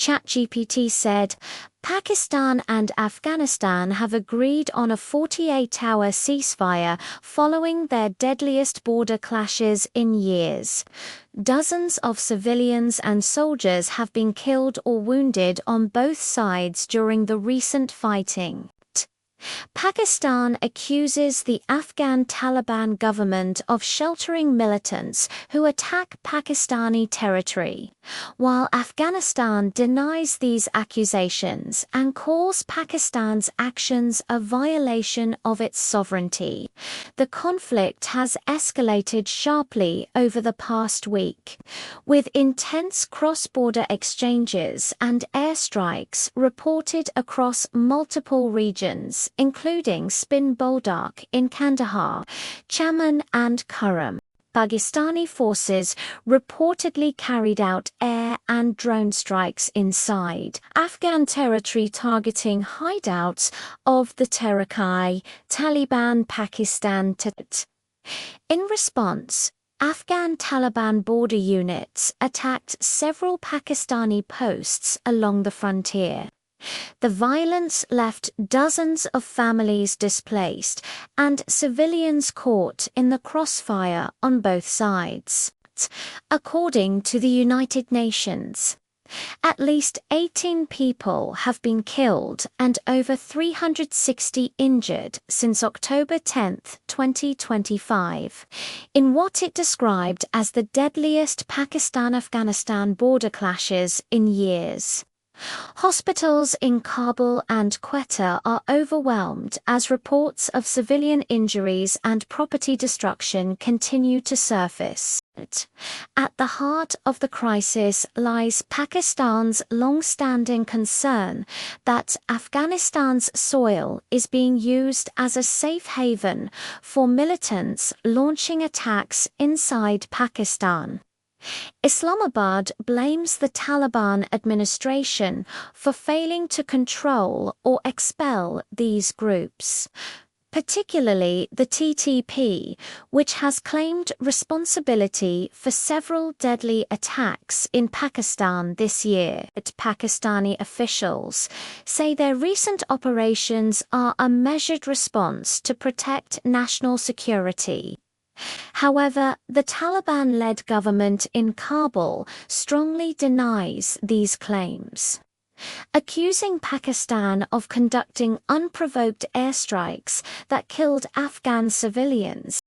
ChatGPT said, Pakistan and Afghanistan have agreed on a 48-hour ceasefire following their deadliest border clashes in years. Dozens of civilians and soldiers have been killed or wounded on both sides during the recent fighting. Pakistan accuses the Afghan Taliban government of sheltering militants who attack Pakistani territory, while Afghanistan denies these accusations and calls Pakistan's actions a violation of its sovereignty. The conflict has escalated sharply over the past week, with intense cross-border exchanges and airstrikes reported across multiple regions, including Spin Boldak in Kandahar, Chaman and Kurram. Pakistani forces reportedly carried out air and drone strikes inside Afghan territory targeting hideouts of the Taliban Pakistan. In response, Afghan Taliban border units attacked several Pakistani posts along the frontier. The violence left dozens of families displaced and civilians caught in the crossfire on both sides. According to the United Nations, at least 18 people have been killed and over 360 injured since October 10, 2025, in what it described as the deadliest Pakistan-Afghanistan border clashes in years. Hospitals in Kabul and Quetta are overwhelmed as reports of civilian injuries and property destruction continue to surface. At the heart of the crisis lies Pakistan's long-standing concern that Afghanistan's soil is being used as a safe haven for militants launching attacks inside Pakistan. Islamabad blames the Taliban administration for failing to control or expel these groups, particularly the TTP, which has claimed responsibility for several deadly attacks in Pakistan this year. Pakistani officials say their recent operations are a measured response to protect national security. However, the Taliban-led government in Kabul strongly denies these claims, accusing Pakistan of conducting unprovoked airstrikes that killed Afghan civilians.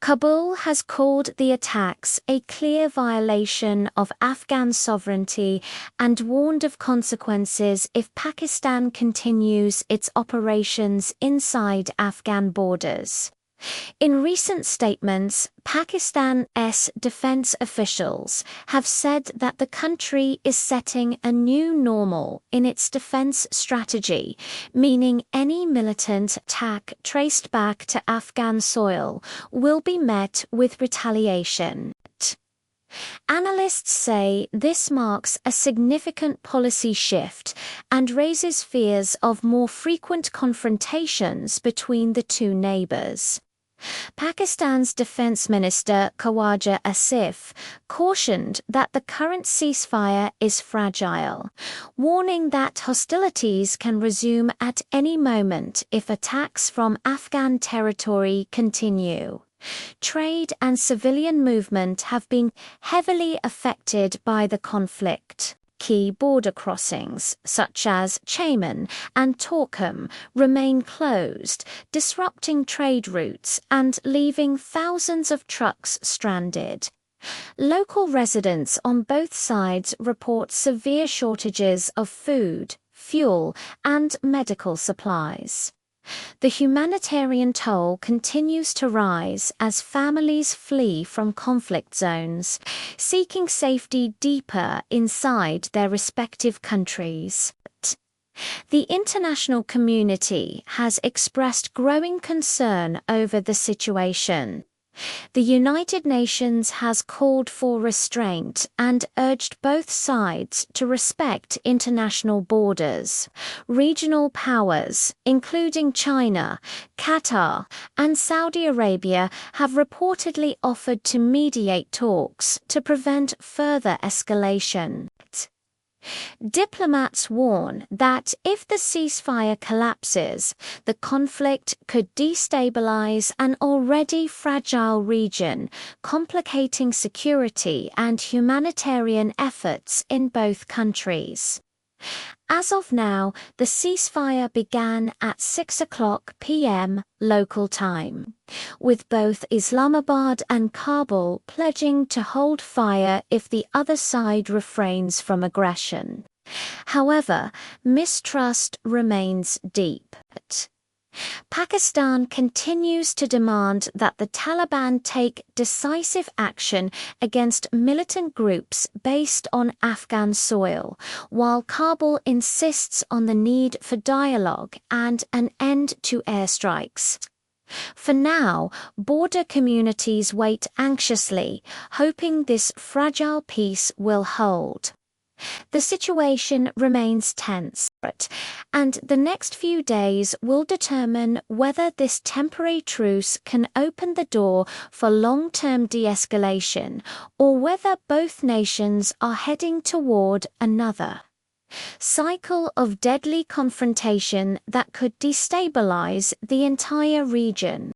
Kabul has called the attacks a clear violation of Afghan sovereignty and warned of consequences if Pakistan continues its operations inside Afghan borders. In recent statements, Pakistan's defense officials have said that the country is setting a new normal in its defense strategy, meaning any militant attack traced back to Afghan soil will be met with retaliation. Analysts say this marks a significant policy shift and raises fears of more frequent confrontations between the two neighbors. Pakistan's Defense Minister Khawaja Asif cautioned that the current ceasefire is fragile, warning that hostilities can resume at any moment if attacks from Afghan territory continue. Trade and civilian movement have been heavily affected by the conflict. Key border crossings, such as Chaman and Kurram, remain closed, disrupting trade routes and leaving thousands of trucks stranded. Local residents on both sides report severe shortages of food, fuel, and medical supplies. The humanitarian toll continues to rise as families flee from conflict zones, seeking safety deeper inside their respective countries. The international community has expressed growing concern over the situation. The United Nations has called for restraint and urged both sides to respect international borders. Regional powers, including China, Qatar, and Saudi Arabia, have reportedly offered to mediate talks to prevent further escalation. Diplomats warn that if the ceasefire collapses, the conflict could destabilize an already fragile region, complicating security and humanitarian efforts in both countries. As of now, the ceasefire began at 6 p.m. local time, with both Islamabad and Kabul pledging to hold fire if the other side refrains from aggression. However, mistrust remains deep. Pakistan continues to demand that the Taliban take decisive action against militant groups based on Afghan soil, while Kabul insists on the need for dialogue and an end to airstrikes. For now, border communities wait anxiously, hoping this fragile peace will hold. The situation remains tense, and the next few days will determine whether this temporary truce can open the door for long-term de-escalation or whether both nations are heading toward another cycle of deadly confrontation that could destabilize the entire region.